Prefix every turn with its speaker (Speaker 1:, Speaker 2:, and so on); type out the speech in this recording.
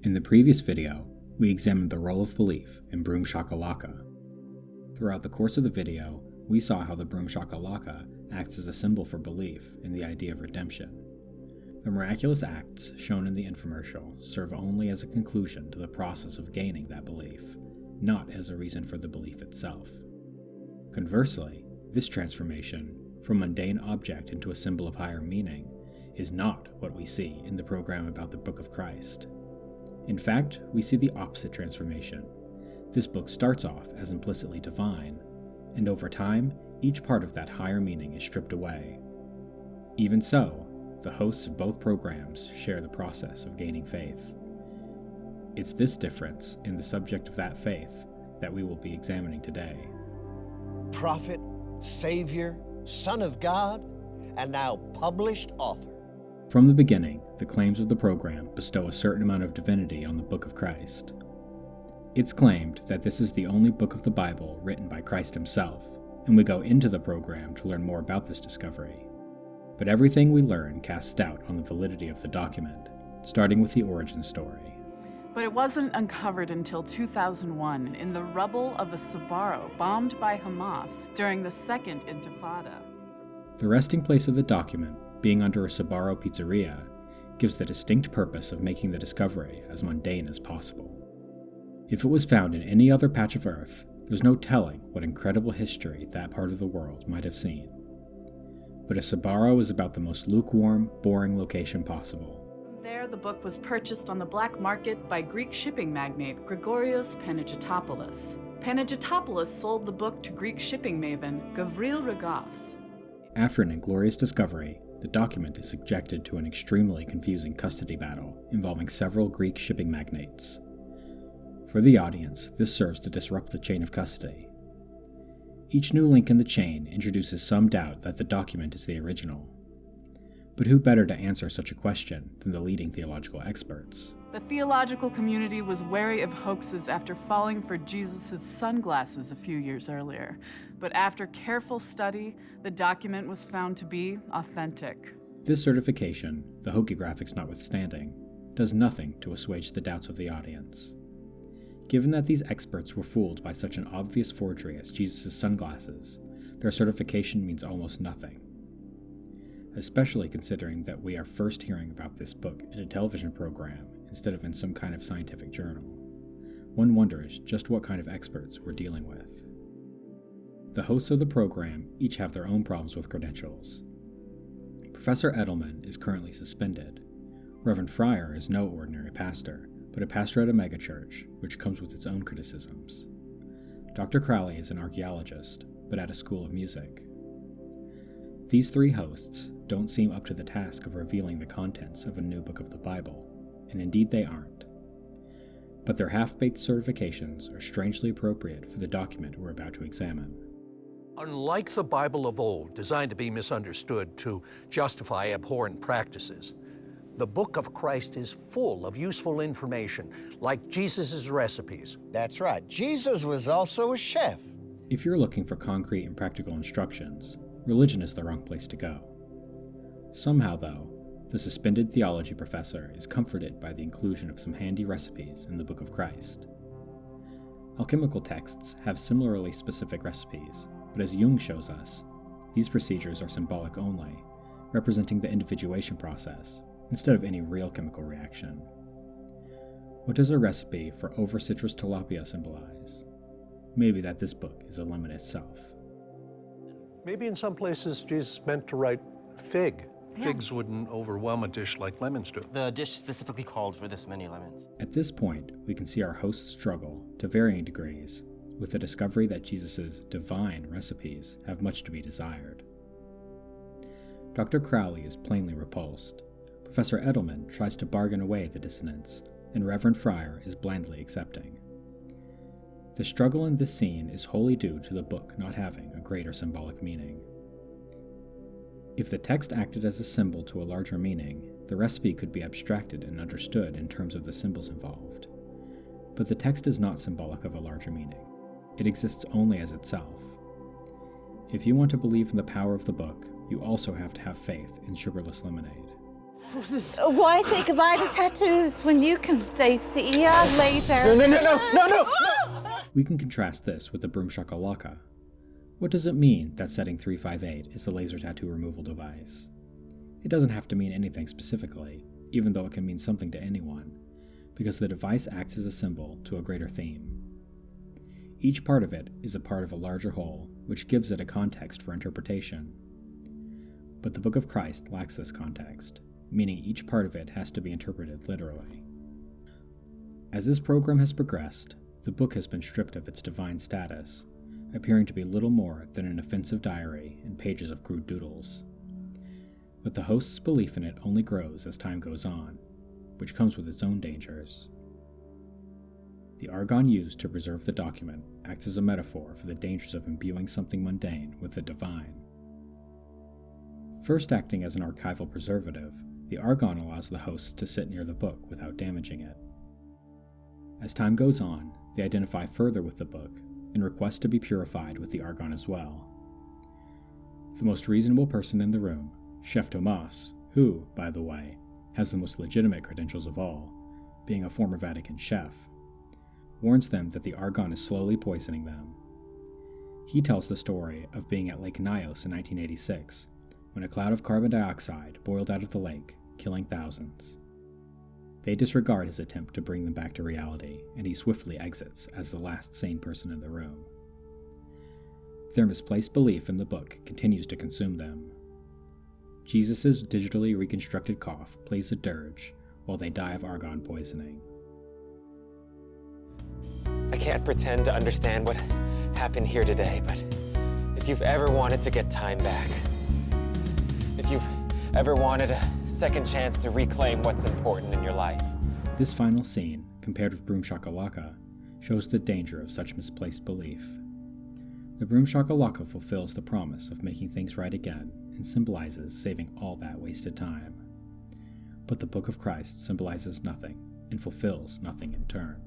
Speaker 1: In the previous video, we examined the role of belief in Broom Shakalaka. Throughout the course of the video, we saw how the Broom Shakalaka acts as a symbol for belief in the idea of redemption. The miraculous acts shown in the infomercial serve only as a conclusion to the process of gaining that belief, not as a reason for the belief itself. Conversely, this transformation, from mundane object into a symbol of higher meaning, is not what we see in the program about the Book of Christ. In fact, we see the opposite transformation. This book starts off as implicitly divine, and over time, each part of that higher meaning is stripped away. Even so, the hosts of both programs share the process of gaining faith. It's this difference in the subject of that faith that we will be examining today.
Speaker 2: Prophet, Savior, Son of God, and now published author.
Speaker 1: From the beginning, the claims of the program bestow a certain amount of divinity on the Book of Christ. It's claimed that this is the only book of the Bible written by Christ himself, and we go into the program to learn more about this discovery. But everything we learn casts doubt on the validity of the document, starting with the origin story.
Speaker 3: But it wasn't uncovered until 2001 in the rubble of a Sbarro bombed by Hamas during the Second Intifada.
Speaker 1: The resting place of the document, being under a Sbarro pizzeria, gives the distinct purpose of making the discovery as mundane as possible. If it was found in any other patch of Earth, there's no telling what incredible history that part of the world might have seen. But a Sbarro is about the most lukewarm, boring location possible.
Speaker 3: There, the book was purchased on the black market by Greek shipping magnate Gregorios Panagitopoulos. Panagitopoulos sold the book to Greek shipping maven Gavril Ragas.
Speaker 1: After an inglorious discovery, the document is subjected to an extremely confusing custody battle involving several Greek shipping magnates. For the audience, this serves to disrupt the chain of custody. Each new link in the chain introduces some doubt that the document is the original. But who better to answer such a question than the leading theological experts?
Speaker 3: The theological community was wary of hoaxes after falling for Jesus' sunglasses a few years earlier. But after careful study, the document was found to be authentic.
Speaker 1: This certification, the hokey graphics notwithstanding, does nothing to assuage the doubts of the audience. Given that these experts were fooled by such an obvious forgery as Jesus' sunglasses, their certification means almost nothing. Especially considering that we are first hearing about this book in a television program instead of in some kind of scientific journal. One wonders just what kind of experts we're dealing with. The hosts of the program each have their own problems with credentials. Professor Edelman is currently suspended. Reverend Fryer is no ordinary pastor, but a pastor at a megachurch, which comes with its own criticisms. Dr. Crowley is an archaeologist, but at a school of music. These three hosts don't seem up to the task of revealing the contents of a new book of the Bible, and indeed they aren't. But their half-baked certifications are strangely appropriate for the document we're about to examine.
Speaker 4: Unlike the Bible of old, designed to be misunderstood to justify abhorrent practices, the Book of Christ is full of useful information, like Jesus' recipes.
Speaker 2: That's right. Jesus was also a chef.
Speaker 1: If you're looking for concrete and practical instructions, religion is the wrong place to go. Somehow, though, the suspended theology professor is comforted by the inclusion of some handy recipes in the Book of Christ. Alchemical texts have similarly specific recipes, but as Jung shows us, these procedures are symbolic only, representing the individuation process, instead of any real chemical reaction. What does a recipe for over-citrus tilapia symbolize? Maybe that this book is a lemon itself.
Speaker 4: Maybe in some places Jesus meant to write fig.
Speaker 3: Yeah.
Speaker 4: Figs wouldn't overwhelm a dish like lemons do.
Speaker 5: The dish specifically called for this many lemons.
Speaker 1: At this point, we can see our hosts struggle, to varying degrees, with the discovery that Jesus' divine recipes have much to be desired. Dr. Crowley is plainly repulsed. Professor Edelman tries to bargain away the dissonance, and Reverend Fryer is blandly accepting. The struggle in this scene is wholly due to the book not having a greater symbolic meaning. If the text acted as a symbol to a larger meaning, the recipe could be abstracted and understood in terms of the symbols involved. But the text is not symbolic of a larger meaning. It exists only as itself. If you want to believe in the power of the book, you also have to have faith in sugarless lemonade.
Speaker 6: Why say goodbye to tattoos when you can say see ya later?
Speaker 5: No!
Speaker 1: We can contrast this with the Broom Shakalaka. What does it mean that setting 358 is the laser tattoo removal device? It doesn't have to mean anything specifically, even though it can mean something to anyone, because the device acts as a symbol to a greater theme. Each part of it is a part of a larger whole, which gives it a context for interpretation. But the Book of Christ lacks this context, meaning each part of it has to be interpreted literally. As this program has progressed, the book has been stripped of its divine status, appearing to be little more than an offensive diary and pages of crude doodles. But the host's belief in it only grows as time goes on, which comes with its own dangers. The argon used to preserve the document acts as a metaphor for the dangers of imbuing something mundane with the divine. First acting as an archival preservative, the argon allows the hosts to sit near the book without damaging it. As time goes on, they identify further with the book and request to be purified with the argon as well. The most reasonable person in the room, Chef Tomas, who, by the way, has the most legitimate credentials of all, being a former Vatican chef, warns them that the argon is slowly poisoning them. He tells the story of being at Lake Nyos in 1986, when a cloud of carbon dioxide boiled out of the lake, killing thousands. They disregard his attempt to bring them back to reality, and he swiftly exits as the last sane person in the room. Their misplaced belief in the book continues to consume them. Jesus' digitally reconstructed cough plays a dirge while they die of argon poisoning.
Speaker 5: I can't pretend to understand what happened here today, but if you've ever wanted to get time back, if you've ever wanted a second chance to reclaim what's important in your life.
Speaker 1: This final scene, compared with Broom Shakalaka, shows the danger of such misplaced belief. The Broom Shakalaka fulfills the promise of making things right again and symbolizes saving all that wasted time. But the Book of Christ symbolizes nothing and fulfills nothing in turn.